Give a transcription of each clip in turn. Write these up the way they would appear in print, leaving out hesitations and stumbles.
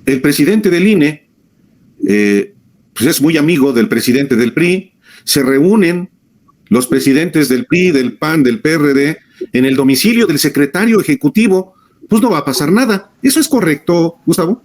el presidente del INE, pues es muy amigo del presidente del PRI, se reúnen los presidentes del PRI, del PAN, del PRD, en el domicilio del secretario ejecutivo, pues no va a pasar nada. ¿Eso es correcto, Gustavo?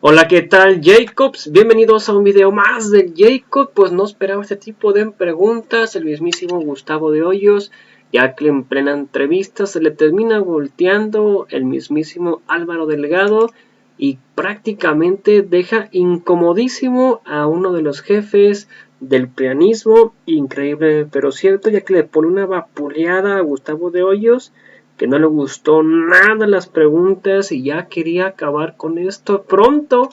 Hola, ¿qué tal, Jacobs? Bienvenidos a un video más de Jacob. Pues no esperaba este tipo de preguntas el mismísimo Gustavo de Hoyos, ya que en plena entrevista se le termina volteando el mismísimo Álvaro Delgado y prácticamente deja incomodísimo a uno de los jefes del prianismo. Increíble pero cierto, ya que le pone una vapuleada a Gustavo de Hoyos, que no le gustó nada las preguntas y ya quería acabar con esto pronto.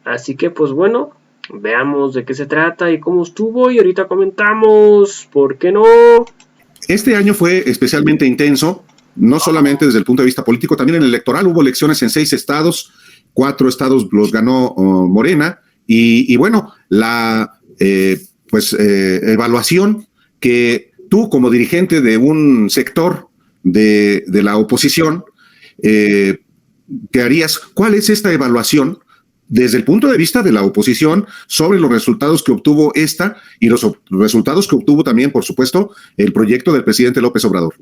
Así que pues bueno, veamos de qué se trata y cómo estuvo y ahorita comentamos, ¿por qué no? Este año fue especialmente intenso, no solamente desde el punto de vista político, también en el electoral. Hubo elecciones en 6 estados, 4 estados los ganó Morena, y bueno, la evaluación que tú como dirigente de un sector de la oposición, ¿qué harías? ¿Cuál es esta evaluación desde el punto de vista de la oposición sobre los resultados que obtuvo esta y los resultados que obtuvo también, por supuesto, el proyecto del presidente López Obrador?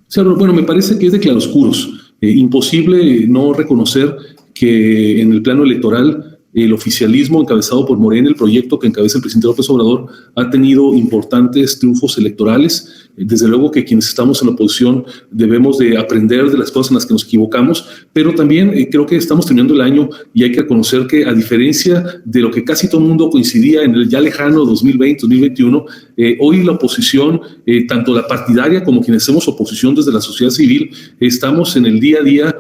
Sí, bueno, me parece que es de claroscuros. Imposible no reconocer que en el plano electoral el oficialismo encabezado por Morena, el proyecto que encabeza el presidente López Obrador, ha tenido importantes triunfos electorales. Desde luego que quienes estamos en la oposición debemos de aprender de las cosas en las que nos equivocamos, pero también creo que estamos terminando el año y hay que reconocer que, a diferencia de lo que casi todo el mundo coincidía en el ya lejano 2020, 2021, hoy la oposición, tanto la partidaria como quienes hacemos oposición desde la sociedad civil, estamos en el día a día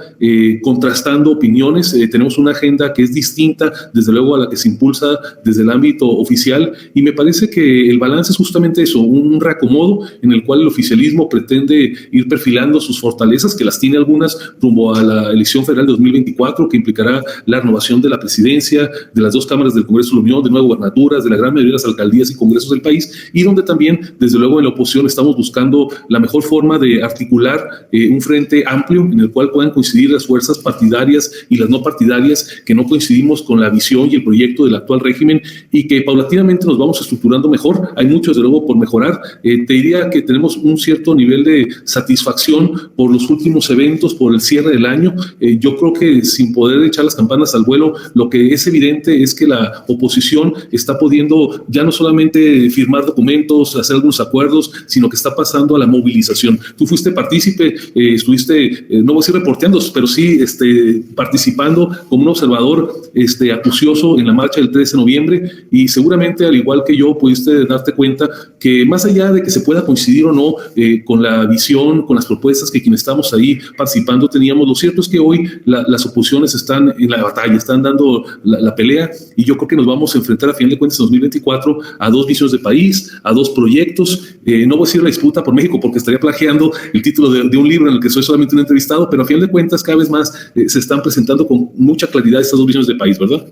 contrastando opiniones. Tenemos una agenda que es distinta, desde luego, a la que se impulsa desde el ámbito oficial, y me parece que el balance es justamente eso, un reacomodo en el cual el oficialismo pretende ir perfilando sus fortalezas, que las tiene algunas rumbo a la elección federal de 2024, que implicará la renovación de la presidencia, de las 2 cámaras del Congreso de la Unión, de 9 gubernaturas, de la gran mayoría de las alcaldías y congresos del país, y donde también, desde luego, en la oposición estamos buscando la mejor forma de articular un frente amplio en el cual puedan coincidir las fuerzas partidarias y las no partidarias que no coincidimos con la visión y el proyecto del actual régimen, y que paulatinamente nos vamos estructurando mejor. Hay mucho, desde luego, por mejorar. Te diría que tenemos un cierto nivel de satisfacción por los últimos eventos, por el cierre del año. Yo creo que, sin poder echar las campanas al vuelo, lo que es evidente es que la oposición está pudiendo ya no solamente firmar documentos, hacer algunos acuerdos, sino que está pasando a la movilización. Tú fuiste partícipe, estuviste, no voy a decir reporteando, pero sí participando como un observador acucioso en la marcha del 13 de noviembre, y seguramente, al igual que yo, pudiste darte cuenta que, más allá de que se pueda coincidir o no con la visión, con las propuestas que quienes estamos ahí participando teníamos, lo cierto es que hoy las oposiciones están en la batalla, están dando la pelea, y yo creo que nos vamos a enfrentar, a final de cuentas, en 2024 a 2 visiones de país, a 2 proyectos. No voy a decir la disputa por México, porque estaría plagiando el título de un libro en el que soy solamente un entrevistado, pero a final de cuentas cada vez más se están presentando con mucha claridad estas 2 visiones de país, ¿verdad?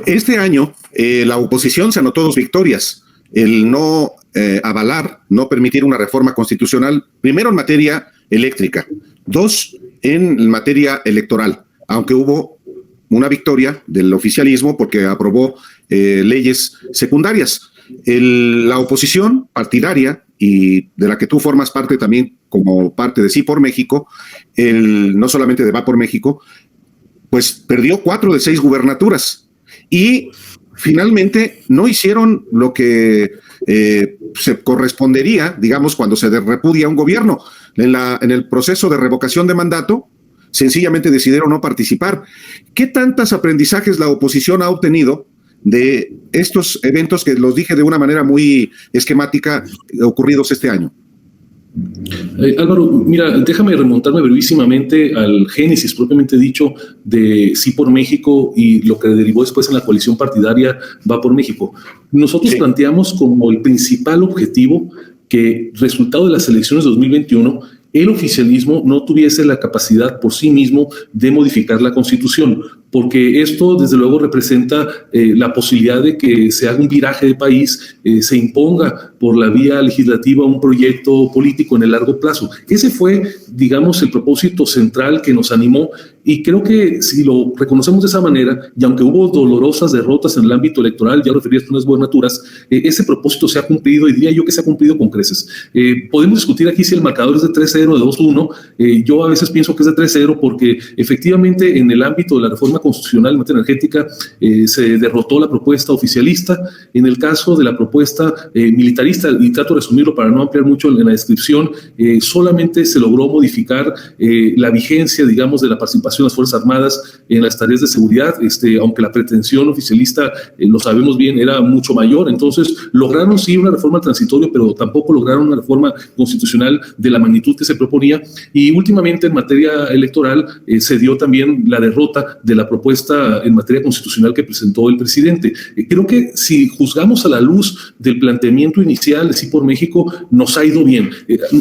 Este año la oposición se anotó 2 victorias. El no avalar, no permitir una reforma constitucional, primero en materia eléctrica, 2 en materia electoral, aunque hubo una victoria del oficialismo porque aprobó leyes secundarias. La oposición partidaria, y de la que tú formas parte también como parte de Sí por México, no solamente de Va por México, pues perdió 4 de 6 gubernaturas y finalmente no hicieron lo que se correspondería, digamos, cuando se repudia un gobierno. En el proceso de revocación de mandato, sencillamente decidieron no participar. ¿Qué tantos aprendizajes la oposición ha obtenido de estos eventos que los dije de una manera muy esquemática ocurridos este año? Álvaro, mira, déjame remontarme brevísimamente al génesis propiamente dicho de Sí por México y lo que derivó después en la coalición partidaria Va por México. Nosotros planteamos como el principal objetivo que, resultado de las elecciones de 2021, el oficialismo no tuviese la capacidad por sí mismo de modificar la Constitución. porque esto desde luego representa la posibilidad de que se haga un viraje de país, se imponga por la vía legislativa un proyecto político en el largo plazo. Ese fue, digamos, el propósito central que nos animó, y creo que si lo reconocemos de esa manera, y aunque hubo dolorosas derrotas en el ámbito electoral, ya referías unas gubernaturas, ese propósito se ha cumplido, y diría yo que se ha cumplido con creces. Podemos discutir aquí si el marcador es de 3-0, de 2-1. Yo a veces pienso que es de 3-0 porque efectivamente en el ámbito de la reforma constitucional en materia energética se derrotó la propuesta oficialista. En el caso de la propuesta militarista, y trato de resumirlo para no ampliar mucho en la descripción, solamente se logró modificar la vigencia, digamos, de la participación de las Fuerzas Armadas en las tareas de seguridad, aunque la pretensión oficialista, lo sabemos bien, era mucho mayor. Entonces lograron sí una reforma transitoria, pero tampoco lograron una reforma constitucional de la magnitud que se proponía. Y últimamente en materia electoral se dio también la derrota de la propuesta en materia constitucional que presentó el presidente. Creo que si juzgamos a la luz del planteamiento inicial de Sí por México, nos ha ido bien.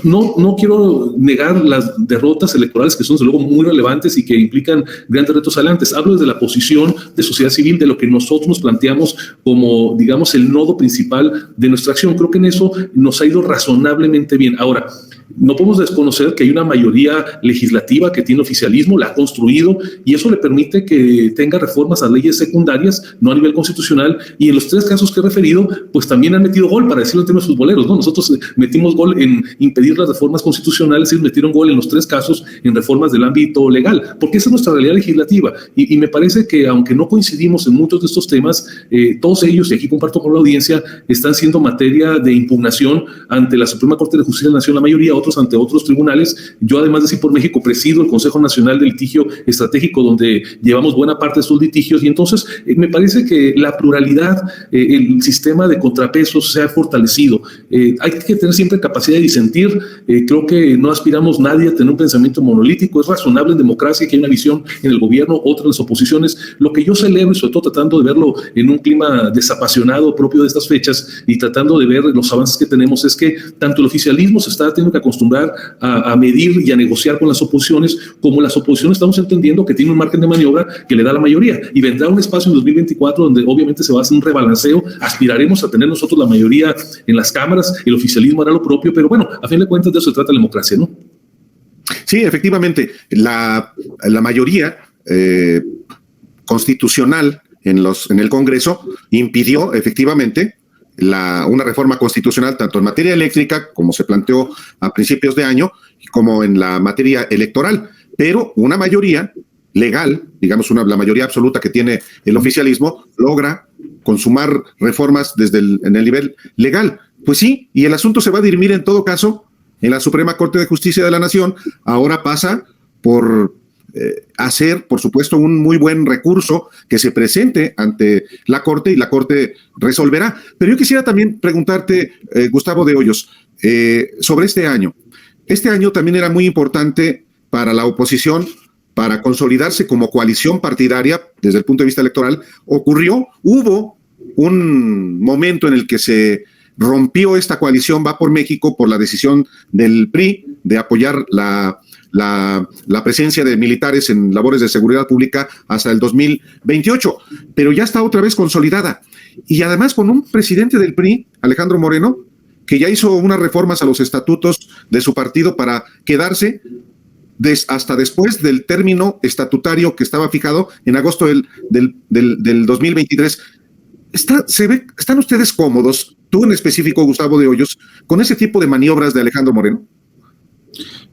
No quiero negar las derrotas electorales, que son desde luego muy relevantes y que implican grandes retos adelante. Hablo desde la posición de sociedad civil, de lo que nosotros nos planteamos como, digamos, el nodo principal de nuestra acción. Creo que en eso nos ha ido razonablemente bien. Ahora, no podemos desconocer que hay una mayoría legislativa que tiene oficialismo, la ha construido, y eso le permite que tenga reformas a leyes secundarias, no a nivel constitucional, y en los 3 casos que he referido, pues también han metido gol, para decirlo en términos futboleros, ¿no? Nosotros metimos gol en impedir las reformas constitucionales, ellos metieron gol en los 3 casos en reformas del ámbito legal, porque esa es nuestra realidad legislativa, y me parece que aunque no coincidimos en muchos de estos temas, todos ellos, y aquí comparto con la audiencia, están siendo materia de impugnación ante la Suprema Corte de Justicia de la Nación, la mayoría, otros ante otros tribunales. Yo, además de Sí por México, presido el Consejo Nacional de Litigio Estratégico, donde llevamos buena parte de estos litigios, y entonces me parece que la pluralidad, el sistema de contrapesos se ha fortalecido. Hay que tener siempre capacidad de disentir. Creo que no aspiramos nadie a tener un pensamiento monolítico. Es razonable en democracia que hay una visión en el gobierno, otra en las oposiciones. Lo que yo celebro, y sobre todo tratando de verlo en un clima desapasionado propio de estas fechas y tratando de ver los avances que tenemos, es que tanto el oficialismo se está teniendo que acostumbrar a medir y a negociar con las oposiciones, como las oposiciones estamos entendiendo que tiene un margen de maniobra que le da la mayoría, y vendrá un espacio en 2024 donde obviamente se va a hacer un rebalanceo. Aspiraremos a tener nosotros la mayoría en las cámaras, el oficialismo hará lo propio, pero bueno, a fin de cuentas de eso se trata la democracia, ¿no? Sí, efectivamente, la mayoría constitucional en el Congreso impidió efectivamente una reforma constitucional tanto en materia eléctrica, como se planteó a principios de año, como en la materia electoral, pero una mayoría legal, digamos la mayoría absoluta que tiene el oficialismo, logra consumar reformas en el nivel legal. Pues sí, y el asunto se va a dirimir en todo caso en la Suprema Corte de Justicia de la Nación. Ahora pasa por hacer, por supuesto, un muy buen recurso que se presente ante la Corte, y la Corte resolverá. Pero yo quisiera también preguntarte, Gustavo de Hoyos, sobre este año. Este año también era muy importante para la oposición, para consolidarse como coalición partidaria desde el punto de vista electoral. Hubo un momento en el que se rompió esta coalición Va por México por la decisión del PRI de apoyar la presencia de militares en labores de seguridad pública hasta el 2028, pero ya está otra vez consolidada, y además con un presidente del PRI, Alejandro Moreno, que ya hizo unas reformas a los estatutos de su partido para quedarse hasta después del término estatutario que estaba fijado en agosto del 2023. ¿Están ustedes cómodos, tú en específico, Gustavo de Hoyos, con ese tipo de maniobras de Alejandro Moreno?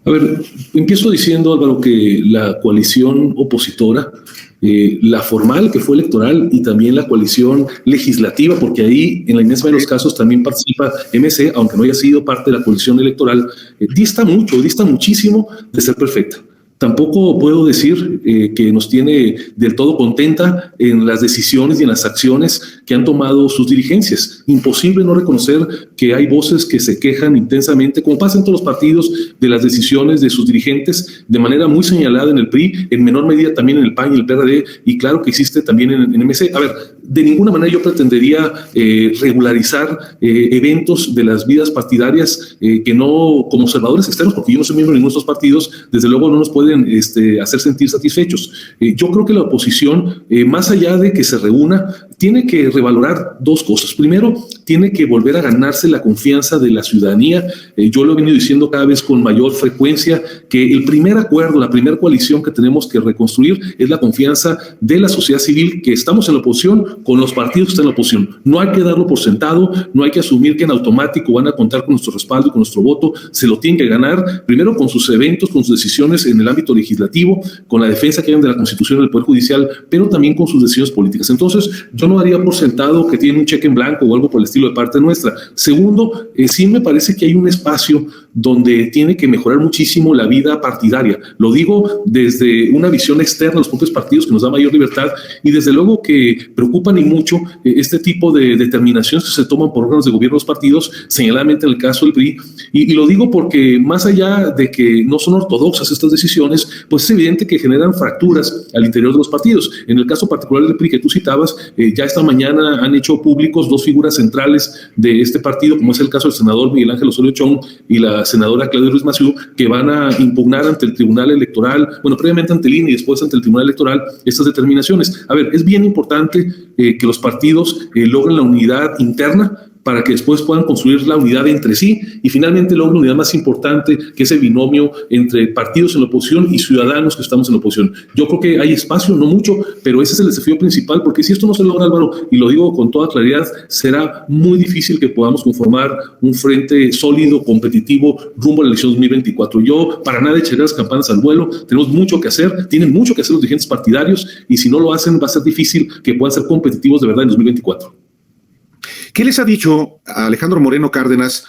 A ver, empiezo diciendo, Álvaro, que la coalición opositora, la formal, que fue electoral, y también la coalición legislativa, porque ahí en la inmensa mayoría de los casos también participa MC, aunque no haya sido parte de la coalición electoral, dista muchísimo de ser perfecta. Tampoco puedo decir que nos tiene del todo contenta en las decisiones y en las acciones que han tomado sus dirigencias. Imposible no reconocer que hay voces que se quejan intensamente, como pasa en todos los partidos, de las decisiones de sus dirigentes, de manera muy señalada en el PRI, en menor medida también en el PAN y el PRD, y claro que existe también en MC. A ver, de ninguna manera yo pretendería regularizar eventos de las vidas partidarias que no, como observadores externos, porque yo no soy miembro de ninguno de estos partidos, desde luego no nos pueden hacer sentir satisfechos. Yo creo que la oposición, más allá de que se reúna, tiene que revalorar dos cosas. Primero, tiene que volver a ganarse la confianza de la ciudadanía. Yo lo he venido diciendo cada vez con mayor frecuencia, que el primer acuerdo, la primera coalición que tenemos que reconstruir es la confianza de la sociedad civil, que estamos en la oposición con los partidos que están en la oposición. No hay que darlo por sentado, no hay que asumir que en automático van a contar con nuestro respaldo y con nuestro voto. Se lo tienen que ganar, primero con sus eventos, con sus decisiones en el ámbito legislativo, con la defensa que hagan de la Constitución del Poder Judicial, pero también con sus decisiones políticas. Entonces, yo no daría por sentado que tienen un cheque en blanco o algo por el estilo de parte nuestra. Segundo, sí me parece que hay un espacio donde tiene que mejorar muchísimo la vida partidaria. Lo digo desde una visión externa a los propios partidos, que nos da mayor libertad, y desde luego que preocupan y mucho este tipo de determinaciones que se toman por órganos de gobierno de los partidos, señaladamente en el caso del PRI, y lo digo porque más allá de que no son ortodoxas estas decisiones, pues es evidente que generan fracturas al interior de los partidos. En el caso particular del PRI que tú citabas, ya esta mañana han hecho públicos dos figuras centrales de este partido, como es el caso del senador Miguel Ángel Osorio Chong y la senadora Claudia Ruiz Massieu, que van a impugnar ante el Tribunal Electoral, bueno, previamente ante el INE y después ante el Tribunal Electoral, estas determinaciones. A ver, es bien importante que los partidos logren la unidad interna para que después puedan construir la unidad entre sí y finalmente logren la unidad más importante, que es el binomio entre partidos en la oposición y ciudadanos que estamos en la oposición. Yo creo que hay espacio, no mucho, pero ese es el desafío principal, porque si esto no se logra, Álvaro, y lo digo con toda claridad, será muy difícil que podamos conformar un frente sólido, competitivo, rumbo a la elección 2024. Yo para nada echaré las campanas al vuelo, tenemos mucho que hacer, tienen mucho que hacer los dirigentes partidarios, y si no lo hacen va a ser difícil que puedan ser competitivos de verdad en 2024. ¿Qué les ha dicho a Alejandro Moreno Cárdenas,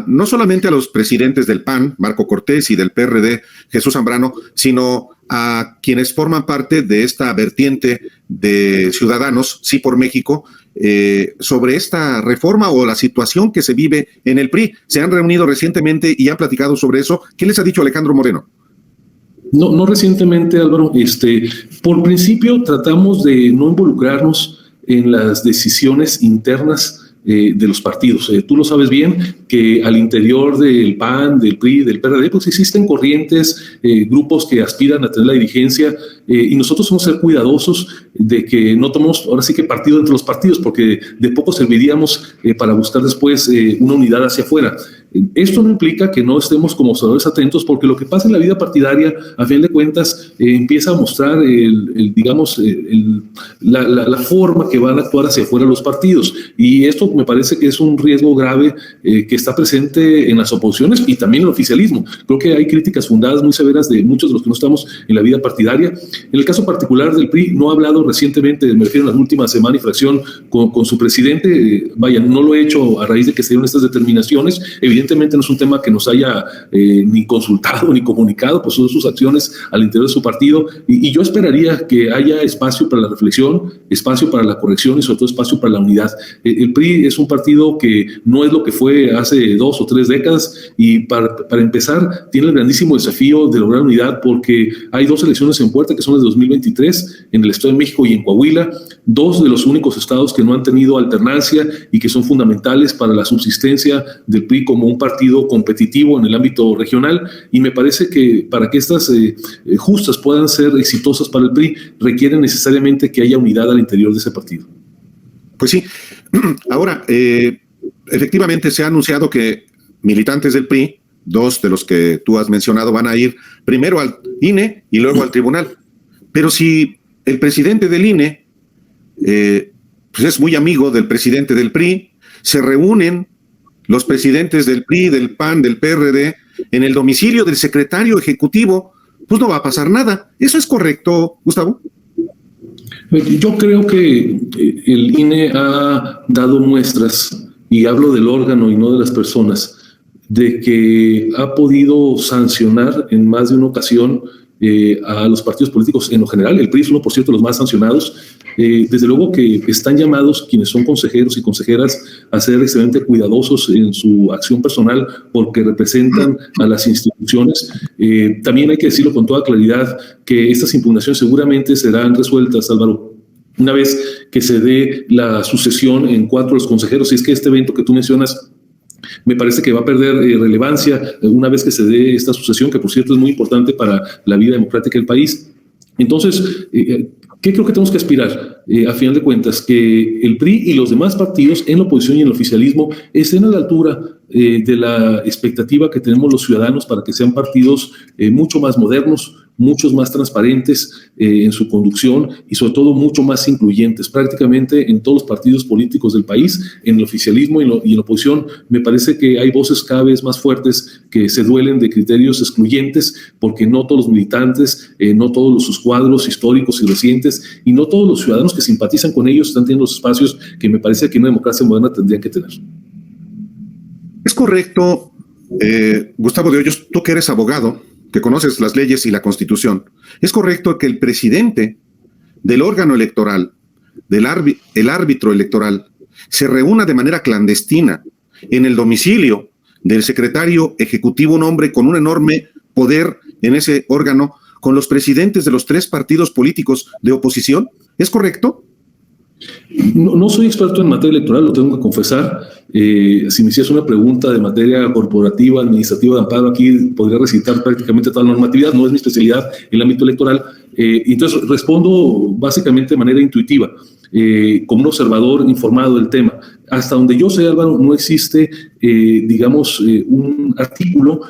no solamente a los presidentes del PAN, Marco Cortés, y del PRD, Jesús Zambrano, sino a quienes forman parte de esta vertiente de Ciudadanos, Sí por México, sobre esta reforma o la situación que se vive en el PRI? ¿Se han reunido recientemente y han platicado sobre eso? ¿Qué les ha dicho Alejandro Moreno? No recientemente, Álvaro. Por principio tratamos de no involucrarnos en las decisiones internas de los partidos. Tú lo sabes bien que al interior del PAN, del PRI, del PRD, pues existen corrientes, grupos que aspiran a tener la dirigencia, y nosotros somos ser cuidadosos de que no tomemos ahora sí que partido entre los partidos, porque de poco serviríamos para buscar después una unidad hacia afuera. Esto no implica que no estemos como observadores atentos, porque lo que pasa en la vida partidaria, a fin de cuentas, empieza a mostrar la forma que van a actuar hacia afuera los partidos. Y esto me parece que es un riesgo grave que está presente en las oposiciones y también en el oficialismo. Creo que hay críticas fundadas muy severas de muchos de los que no estamos en la vida partidaria. En el caso particular del PRI, no ha hablado recientemente, me refiero a la última semana y fracción, con su presidente. Vaya, no lo he hecho a raíz de que se dieron estas determinaciones. Evidentemente no es un tema que nos haya ni consultado ni comunicado, pues son sus acciones al interior de su partido, y yo esperaría que haya espacio para la reflexión, espacio para la corrección y sobre todo espacio para la unidad. El PRI es un partido que no es lo que fue hace 2 o 3 décadas, y para empezar tiene el grandísimo desafío de lograr unidad, porque hay 2 elecciones en puerta que son las de 2023 en el Estado de México y en Coahuila, 2 de los únicos estados que no han tenido alternancia y que son fundamentales para la subsistencia del PRI como un partido competitivo en el ámbito regional, y me parece que para que estas justas puedan ser exitosas para el PRI requieren necesariamente que haya unidad al interior de ese partido. Pues sí. Ahora, efectivamente se ha anunciado que militantes del PRI, 2 de los que tú has mencionado, van a ir primero al INE y luego al tribunal. Pero si el presidente del INE pues es muy amigo del presidente del PRI, se reúnen los presidentes del PRI, del PAN, del PRD, en el domicilio del secretario ejecutivo, pues no va a pasar nada. ¿Eso es correcto, Gustavo? Yo creo que el INE ha dado muestras, y hablo del órgano y no de las personas, de que ha podido sancionar en más de una ocasión a los partidos políticos en lo general. El PRI es uno, por cierto, de los más sancionados, Desde luego que están llamados quienes son consejeros y consejeras a ser extremadamente cuidadosos en su acción personal porque representan a las instituciones. También hay que decirlo con toda claridad que estas impugnaciones seguramente serán resueltas, Álvaro, una vez que se dé la sucesión en 4 de los consejeros. Y es que este evento que tú mencionas me parece que va a perder relevancia una vez que se dé esta sucesión, que por cierto es muy importante para la vida democrática del país. Entonces, ¿qué creo que tenemos que aspirar? A final de cuentas, que el PRI y los demás partidos en la oposición y en el oficialismo estén a la altura de la expectativa que tenemos los ciudadanos para que sean partidos mucho más modernos, muchos más transparentes en su conducción y sobre todo mucho más incluyentes. Prácticamente en todos los partidos políticos del país, en el oficialismo y en la oposición, me parece que hay voces cada vez más fuertes que se duelen de criterios excluyentes, porque no todos los militantes, no todos sus cuadros históricos y recientes, y no todos los ciudadanos que simpatizan con ellos están teniendo los espacios que me parece que una democracia moderna tendrían que tener. Es correcto, Gustavo de Hoyos, tú que eres abogado, que conoces las leyes y la Constitución, es correcto que el presidente del órgano electoral, el árbitro electoral, se reúna de manera clandestina en el domicilio del secretario ejecutivo, un hombre con un enorme poder en ese órgano, con los presidentes de los 3 partidos políticos de oposición. ¿Es correcto? No soy experto en materia electoral, lo tengo que confesar. Si me hicieras una pregunta de materia corporativa, administrativa de amparo, aquí podría recitar prácticamente toda la normatividad. No es mi especialidad en el ámbito electoral. Entonces respondo básicamente de manera intuitiva, como un observador informado del tema. Hasta donde yo sé, Álvaro, no existe, un artículo,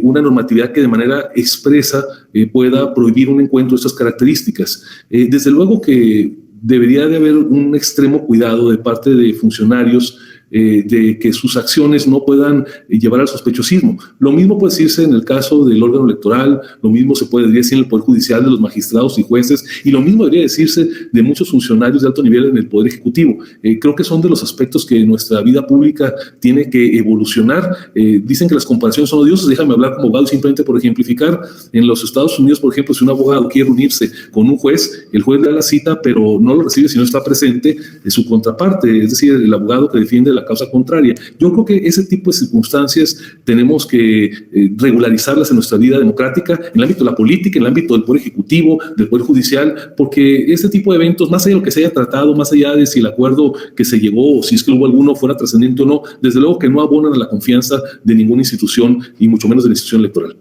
una normatividad que de manera expresa pueda prohibir un encuentro de estas características. Desde luego que debería de haber un extremo cuidado de parte de funcionarios de que sus acciones no puedan llevar al sospechosismo. Lo mismo puede decirse en el caso del órgano electoral, lo mismo se puede decir en el Poder Judicial de los magistrados y jueces, y lo mismo debería decirse de muchos funcionarios de alto nivel en el Poder Ejecutivo. Creo que son de los aspectos que nuestra vida pública tiene que evolucionar. Dicen que las comparaciones son odiosas. Déjame hablar como abogado simplemente por ejemplificar. En los Estados Unidos, por ejemplo, si un abogado quiere unirse con un juez, el juez le da la cita, pero no lo recibe si no está presente de su contraparte, es decir, el abogado que defiende la causa contraria. Yo creo que ese tipo de circunstancias tenemos que regularizarlas en nuestra vida democrática, en el ámbito de la política, en el ámbito del Poder Ejecutivo, del Poder Judicial, porque este tipo de eventos, más allá de lo que se haya tratado, más allá de si el acuerdo que se llegó o si es que hubo alguno fuera trascendente o no, desde luego que no abonan a la confianza de ninguna institución y mucho menos de la institución electoral.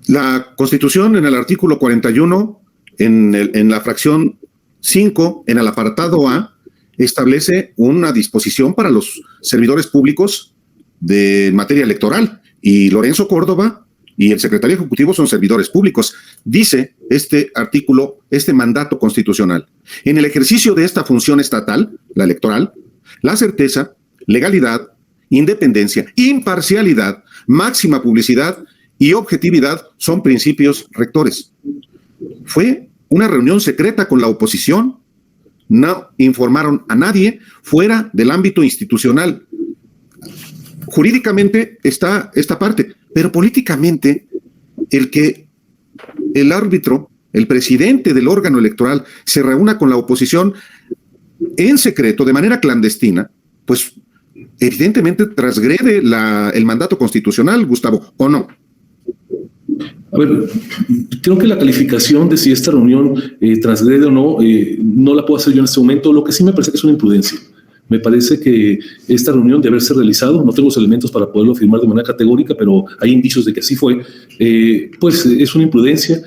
La Constitución, en el artículo 41, en la fracción 5, en el apartado A, establece una disposición para los servidores públicos de materia electoral, y Lorenzo Córdoba y el secretario ejecutivo son servidores públicos. Dice este artículo, este mandato constitucional: en el ejercicio de esta función estatal, la electoral, la certeza, legalidad, independencia, imparcialidad, máxima publicidad y objetividad son principios rectores. Fue una reunión secreta con la oposición. No informaron a nadie fuera del ámbito institucional. Jurídicamente está esta parte, pero políticamente el árbitro, el presidente del órgano electoral, se reúna con la oposición en secreto, de manera clandestina, pues evidentemente transgrede el mandato constitucional, Gustavo, ¿o no? A ver, creo que la calificación de si esta reunión transgrede o no, no la puedo hacer yo en este momento. Lo que sí me parece que es una imprudencia. Me parece que esta reunión debe haberse realizado, no tengo los elementos para poderlo afirmar de manera categórica, pero hay indicios de que así fue. Pues es una imprudencia.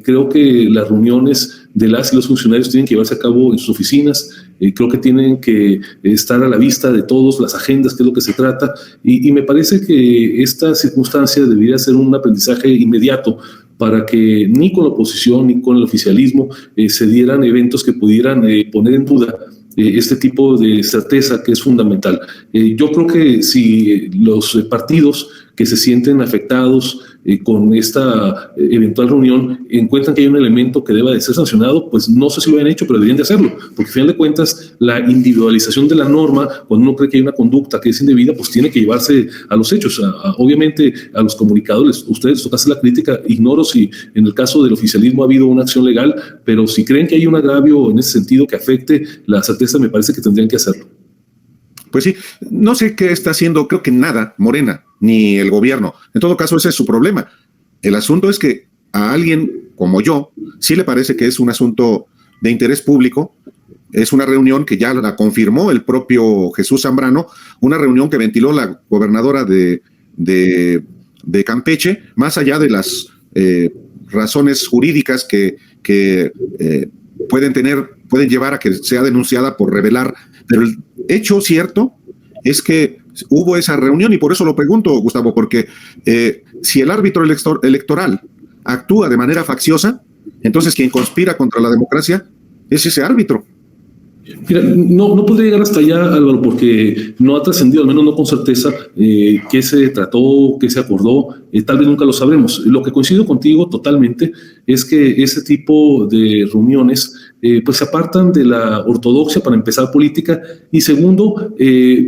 Creo que las reuniones de las y los funcionarios tienen que llevarse a cabo en sus oficinas. Creo que tienen que estar a la vista de todos, las agendas, que es lo que se trata, y me parece que esta circunstancia debería ser un aprendizaje inmediato para que ni con la oposición ni con el oficialismo se dieran eventos que pudieran poner en duda este tipo de certeza que es fundamental. Yo creo que si los partidos que se sienten afectados con esta eventual reunión, encuentran que hay un elemento que deba de ser sancionado, pues no sé si lo han hecho, pero deberían de hacerlo, porque al final de cuentas la individualización de la norma, cuando uno cree que hay una conducta que es indebida, pues tiene que llevarse a los hechos. Obviamente a los comunicadores, ustedes tocan la crítica, ignoro si en el caso del oficialismo ha habido una acción legal, pero si creen que hay un agravio en ese sentido que afecte la certeza, me parece que tendrían que hacerlo. Pues sí, no sé qué está haciendo, creo que nada, Morena, ni el gobierno. En todo caso, ese es su problema. El asunto es que a alguien como yo sí le parece que es un asunto de interés público. Es una reunión que ya la confirmó el propio Jesús Zambrano, una reunión que ventiló la gobernadora de Campeche, más allá de las razones jurídicas que pueden llevar a que sea denunciada por revelar. Pero el hecho cierto es que hubo esa reunión, y por eso lo pregunto, Gustavo, porque si el árbitro electoral actúa de manera facciosa, entonces quien conspira contra la democracia es ese árbitro. Mira, no podría llegar hasta allá, Álvaro, porque no ha trascendido, al menos no con certeza, qué se trató, qué se acordó, tal vez nunca lo sabremos. Lo que coincido contigo totalmente es que ese tipo de reuniones pues se apartan de la ortodoxia, para empezar, política, y segundo,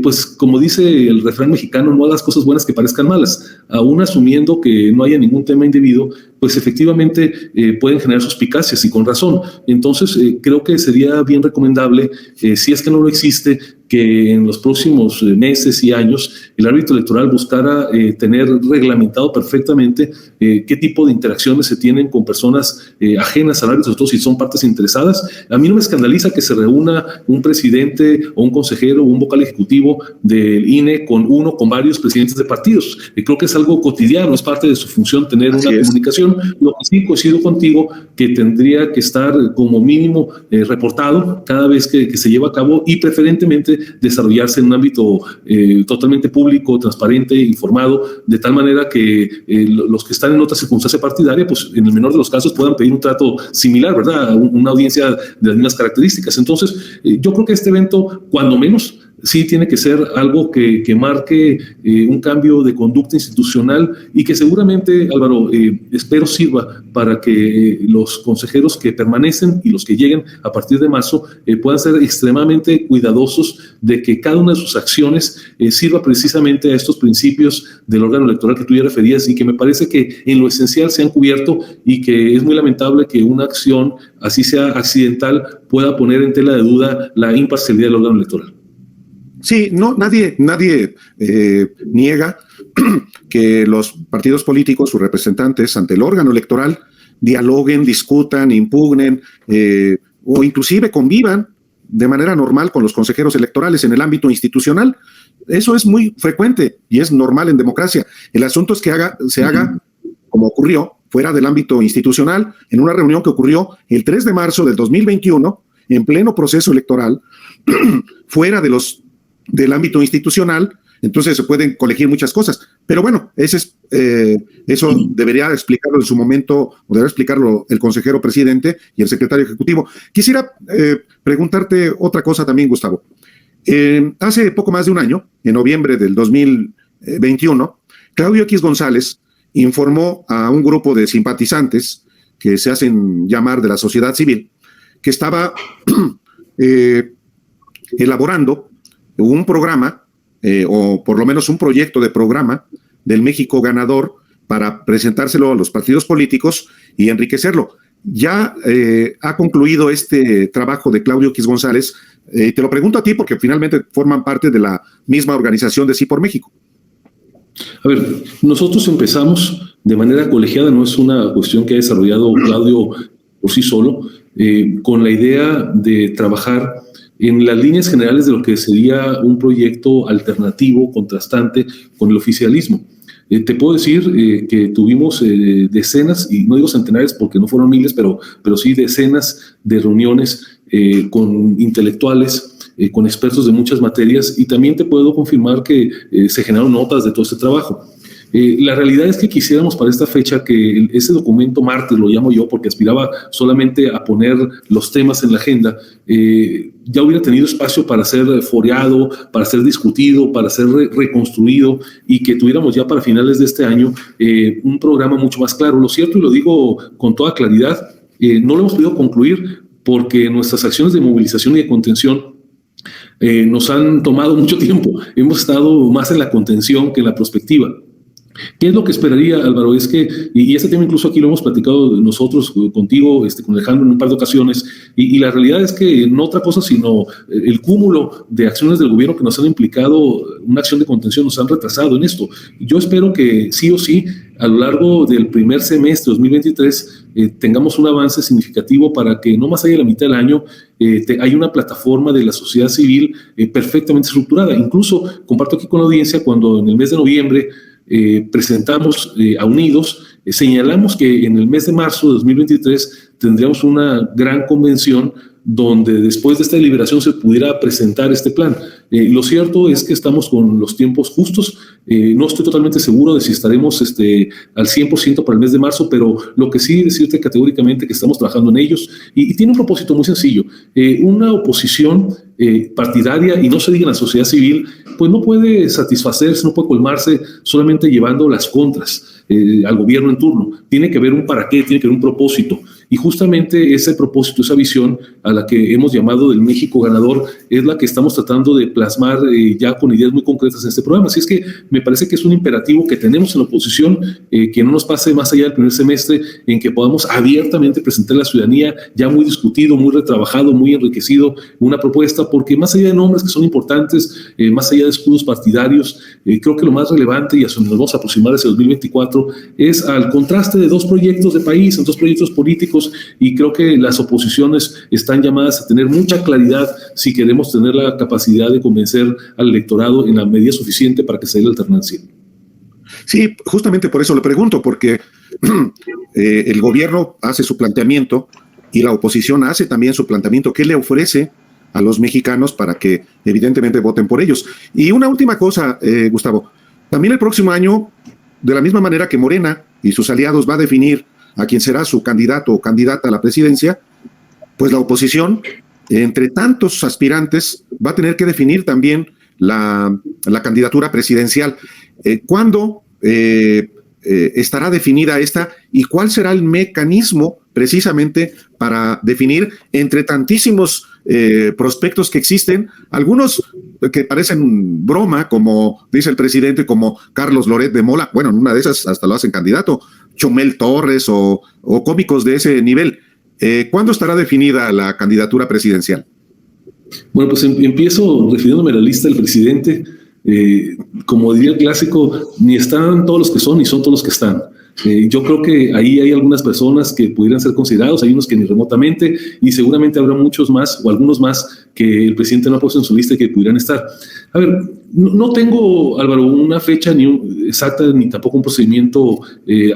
pues como dice el refrán mexicano, no hagas cosas buenas que parezcan malas. Aún asumiendo que no haya ningún tema indebido, pues efectivamente pueden generar suspicacias, y con razón. Entonces creo que sería bien recomendable, si es que no lo existe, que en los próximos meses y años el árbitro electoral buscara tener reglamentado perfectamente qué tipo de interacciones se tienen con personas ajenas al árbitro, sobre todo si son partes interesadas. A mí no me escandaliza que se reúna un presidente o un consejero o un vocal ejecutivo del INE con varios presidentes de partidos. Creo que es algo cotidiano, es parte de su función tener una comunicación. Lo que sí coincido contigo, que tendría que estar como mínimo reportado cada vez que se lleva a cabo, y preferentemente desarrollarse en un ámbito totalmente público, transparente, informado, de tal manera que los que están en otra circunstancia partidaria, pues en el menor de los casos puedan pedir un trato similar, ¿verdad? Una audiencia de las mismas características. Entonces, yo creo que este evento, cuando menos, sí tiene que ser algo que marque un cambio de conducta institucional, y que seguramente, Álvaro, espero sirva para que los consejeros que permanecen y los que lleguen a partir de marzo puedan ser extremadamente cuidadosos de que cada una de sus acciones sirva precisamente a estos principios del órgano electoral que tú ya referías, y que me parece que en lo esencial se han cubierto, y que es muy lamentable que una acción, así sea accidental, pueda poner en tela de duda la imparcialidad del órgano electoral. Sí, no, nadie niega que los partidos políticos, sus representantes ante el órgano electoral, dialoguen, discutan, impugnen o inclusive convivan de manera normal con los consejeros electorales en el ámbito institucional. Eso es muy frecuente y es normal en democracia. El asunto es que se haga como ocurrió fuera del ámbito institucional, en una reunión que ocurrió el 3 de marzo del 2021, en pleno proceso electoral, fuera del ámbito institucional. Entonces se pueden colegir muchas cosas. Pero bueno, eso debería explicarlo en su momento, o debería explicarlo el consejero presidente y el secretario ejecutivo. Quisiera preguntarte otra cosa también, Gustavo. Hace poco más de un año, en noviembre del 2021, Claudio X González informó a un grupo de simpatizantes que se hacen llamar de la sociedad civil, que estaba elaborando un programa, o por lo menos un proyecto de programa del México ganador, para presentárselo a los partidos políticos y enriquecerlo. Ya ha concluido este trabajo de Claudio X González. Te lo pregunto a ti porque finalmente forman parte de la misma organización de Sí por México. A ver, nosotros empezamos de manera colegiada, no es una cuestión que ha desarrollado Claudio por sí solo, con la idea de trabajar en las líneas generales de lo que sería un proyecto alternativo, contrastante con el oficialismo. Te puedo decir que tuvimos decenas, y no digo centenares porque no fueron miles, pero sí decenas de reuniones con intelectuales, con expertos de muchas materias, y también te puedo confirmar que se generaron notas de todo este trabajo. La realidad es que quisiéramos para esta fecha que ese documento martes, lo llamo yo porque aspiraba solamente a poner los temas en la agenda, ya hubiera tenido espacio para ser foreado, para ser discutido, para ser reconstruido y que tuviéramos ya para finales de este año un programa mucho más claro. Lo cierto, y lo digo con toda claridad, no lo hemos podido concluir porque nuestras acciones de movilización y de contención nos han tomado mucho tiempo. Hemos estado más en la contención que en la prospectiva. ¿Qué es lo que esperaría, Álvaro? Es que, y este tema incluso aquí lo hemos platicado nosotros contigo, con Alejandro en un par de ocasiones, y la realidad es que no otra cosa sino el cúmulo de acciones del gobierno que nos han implicado una acción de contención, nos han retrasado en esto. Yo espero que sí o sí, a lo largo del primer semestre de 2023, tengamos un avance significativo para que no más allá de la mitad del año hay una plataforma de la sociedad civil perfectamente estructurada. Incluso comparto aquí con la audiencia cuando en el mes de noviembre presentamos a Unidos, señalamos que en el mes de marzo de 2023 tendríamos una gran convención donde después de esta deliberación se pudiera presentar este plan. Lo cierto es que estamos con los tiempos justos. No estoy totalmente seguro de si estaremos al 100% para el mes de marzo, pero lo que sí decirte categóricamente que estamos trabajando en ellos y tiene un propósito muy sencillo. Una oposición partidaria, y no se diga en la sociedad civil, pues no puede satisfacerse, no puede colmarse solamente llevando las contras al gobierno en turno. Tiene que haber un para qué, tiene que haber un propósito. Y justamente ese propósito, esa visión a la que hemos llamado del México ganador, es la que estamos tratando de plasmar ya con ideas muy concretas en este programa. Así es que me parece que es un imperativo que tenemos en la oposición, que no nos pase más allá del primer semestre, en que podamos abiertamente presentar a la ciudadanía, ya muy discutido, muy retrabajado, muy enriquecido, una propuesta, porque más allá de nombres que son importantes, más allá de escudos partidarios, creo que lo más relevante, y a eso nos vamos a aproximar hacia 2024, es al contraste de dos proyectos de país, en dos proyectos políticos, y creo que las oposiciones están llamadas a tener mucha claridad si queremos tener la capacidad de convencer al electorado en la medida suficiente para que se dé la alternancia. Sí, justamente por eso le pregunto, porque el gobierno hace su planteamiento y la oposición hace también su planteamiento. ¿Qué le ofrece a los mexicanos para que evidentemente voten por ellos? Y una última cosa, Gustavo, también el próximo año, de la misma manera que Morena y sus aliados va a definir a quién será su candidato o candidata a la presidencia, pues la oposición, entre tantos aspirantes, va a tener que definir también la candidatura presidencial. ¿Cuándo estará definida esta y cuál será el mecanismo precisamente para definir entre tantísimos prospectos que existen, algunos que parecen broma, como dice el presidente, como Carlos Loret de Mola? Bueno, en una de esas hasta lo hacen candidato, Chumel Torres o cómicos de ese nivel. ¿Cuándo estará definida la candidatura presidencial? Bueno, pues empiezo refiriéndome a la lista del presidente. Como diría el clásico, ni están todos los que son, ni son todos los que están. Yo creo que ahí hay algunas personas que pudieran ser considerados, hay unos que ni remotamente, y seguramente habrá muchos más o algunos más que el presidente no ha puesto en su lista y que pudieran estar. A ver, no tengo, Álvaro, una fecha exacta ni tampoco un procedimiento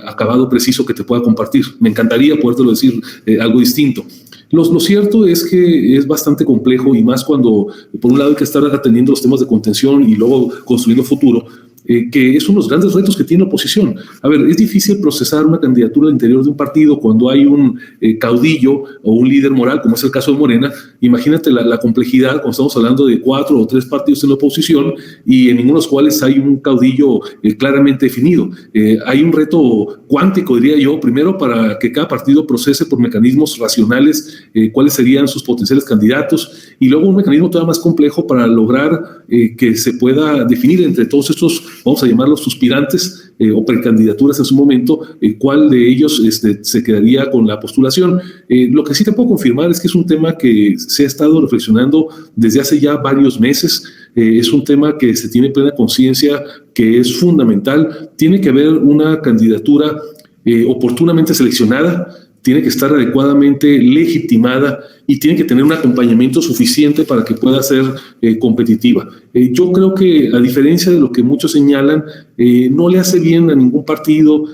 acabado, preciso que te pueda compartir. Me encantaría podértelo decir algo distinto. Lo cierto es que es bastante complejo, y más cuando por un lado hay que estar atendiendo los temas de contención y luego construyendo futuro, que es uno de los grandes retos que tiene la oposición. A ver, es difícil procesar una candidatura al interior de un partido cuando hay un caudillo o un líder moral, como es el caso de Morena. Imagínate la complejidad cuando estamos hablando de 4 o 3 partidos en la oposición y en ninguno de los cuales hay un caudillo claramente definido. Hay un reto cuántico, diría yo, primero para que cada partido procese por mecanismos racionales cuáles serían sus potenciales candidatos, y luego un mecanismo todavía más complejo para lograr que se pueda definir entre todos estos, vamos a llamarlos suspirantes o precandidaturas en su momento, cuál de ellos se quedaría con la postulación. Lo que sí te puedo confirmar es que es un tema que se ha estado reflexionando desde hace ya varios meses. Es un tema que se tiene plena conciencia que es fundamental. Tiene que haber una candidatura oportunamente seleccionada, tiene que estar adecuadamente legitimada y tiene que tener un acompañamiento suficiente para que pueda ser competitiva. Yo creo que, a diferencia de lo que muchos señalan, no le hace bien a ningún partido,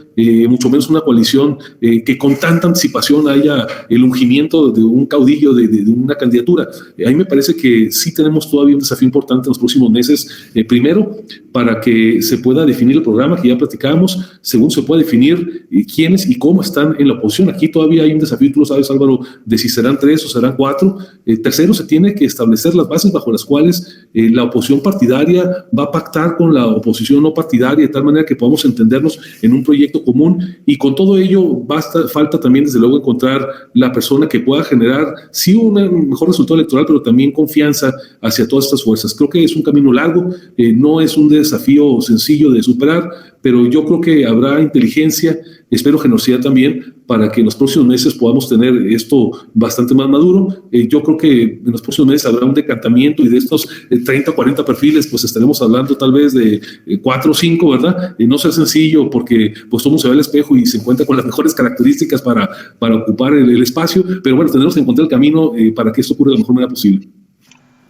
mucho menos una coalición, que con tanta anticipación haya el ungimiento de un caudillo de una candidatura. A mí me parece que sí tenemos todavía un desafío importante en los próximos meses. Primero, para que se pueda definir el programa que ya platicábamos. Segundo, se pueda definir quiénes y cómo están en la oposición. Aquí todavía hay un desafío, tú lo sabes, Álvaro, de si serán 3 o serán 4. Tercero, se tiene que establecer las bases bajo las cuales la oposición partidaria va a pactar con la oposición no partidaria, de tal manera que podamos entendernos en un proyecto común, y con todo ello falta también desde luego encontrar la persona que pueda generar sí un mejor resultado electoral, pero también confianza hacia todas estas fuerzas. Creo que es un camino largo, no es un desafío sencillo de superar, pero yo creo que habrá inteligencia, espero generosidad también, para que en los próximos meses podamos tener esto bastante más maduro. Yo creo que en los próximos meses habrá un decantamiento, y de estos 30 o 40 perfiles, pues estaremos hablando tal vez de 4 o 5, ¿verdad? No será sencillo, porque pues todo el mundo se ve al espejo y se encuentra con las mejores características para ocupar el espacio, pero bueno, tenemos que encontrar el camino para que esto ocurra de la mejor manera posible.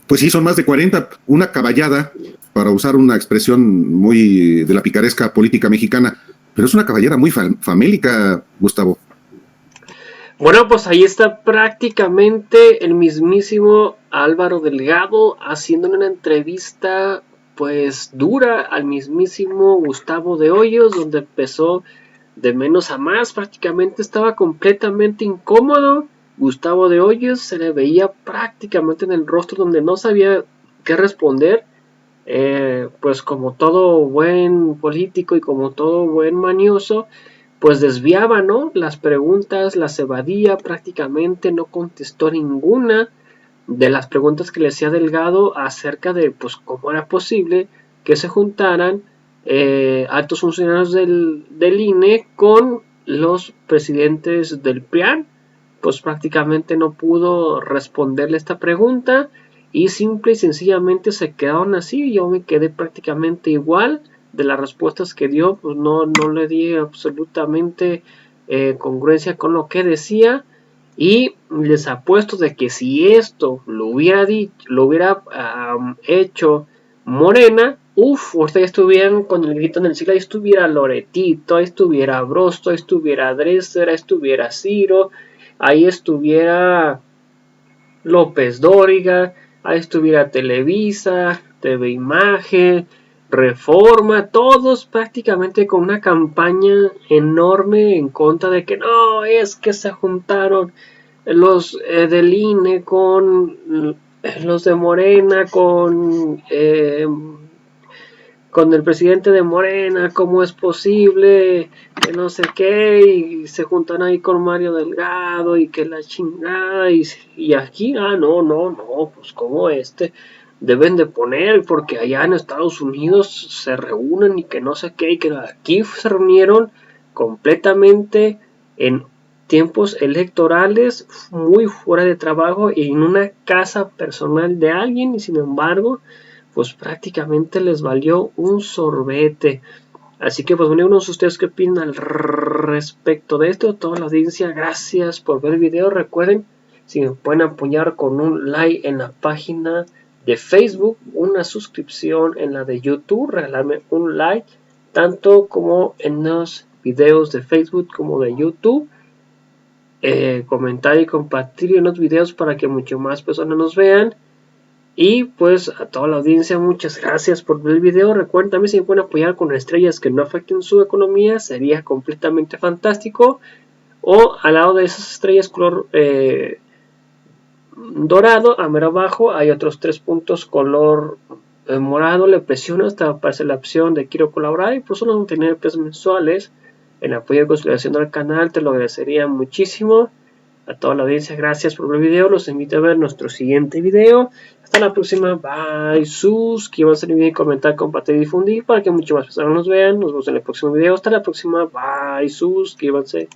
Pues sí, son más de 40, una caballada, para usar una expresión muy de la picaresca política mexicana, pero es una caballera muy famélica, Gustavo. Bueno, pues ahí está prácticamente el mismísimo Álvaro Delgado haciendo una entrevista pues dura al mismísimo Gustavo de Hoyos, donde empezó de menos a más, prácticamente estaba completamente incómodo. Gustavo de Hoyos se le veía prácticamente en el rostro donde no sabía qué responder. Pues como todo buen político y como todo buen manioso, pues desviaba, ¿no?, las preguntas, las evadía, prácticamente no contestó ninguna de las preguntas que le hacía Delgado acerca de pues cómo era posible que se juntaran altos funcionarios del INE con los presidentes del PRIAN. Pues prácticamente no pudo responderle esta pregunta y simple y sencillamente se quedaron así. Yo me quedé prácticamente igual de las respuestas que dio, pues no le di absolutamente congruencia con lo que decía, y les apuesto de que si esto lo hubiera hecho Morena, ahorita ya estuvieran con el grito en el cielo, ahí estuviera Loretito, ahí estuviera Brosto, ahí estuviera Dresser, ahí estuviera Ciro, ahí estuviera López Dóriga, ahí estuviera Televisa, TV Imagen, Reforma, todos prácticamente con una campaña enorme en contra de que no, es que se juntaron los del INE con los de Morena, con el presidente de Morena, cómo es posible, que no sé qué, y se juntan ahí con Mario Delgado y que la chingada, y aquí, no, pues como deben de poner, porque allá en Estados Unidos se reúnen y que no sé qué, y que aquí se reunieron completamente en tiempos electorales, muy fuera de trabajo y en una casa personal de alguien, y sin embargo pues prácticamente les valió un sorbete. Así que pues bueno, unos de ustedes qué opinan al respecto de esto. Toda la audiencia, gracias por ver el video. Recuerden, si me pueden apoyar con un like en la página de Facebook, una suscripción en la de YouTube, regalarme un like, tanto como en los videos de Facebook como de YouTube. Comentar y compartir en los videos para que mucho más personas nos vean. Y pues a toda la audiencia, muchas gracias por ver el video. Recuerden también, si me pueden apoyar con estrellas que no afecten su economía, sería completamente fantástico. O al lado de esas estrellas color dorado, a mero abajo hay otros 3 puntos color morado. Le presiono hasta aparece la opción de quiero colaborar, y por solo no tener pesos mensuales en apoyo y consolidación al canal, te lo agradecería muchísimo. A toda la audiencia, gracias por ver el video. Los invito a ver nuestro siguiente video. Hasta la próxima. Bye. Suscríbanse al video, comentar, compartir y difundir para que mucho más personas nos vean. Nos vemos en el próximo video. Hasta la próxima. Bye. Suscríbanse.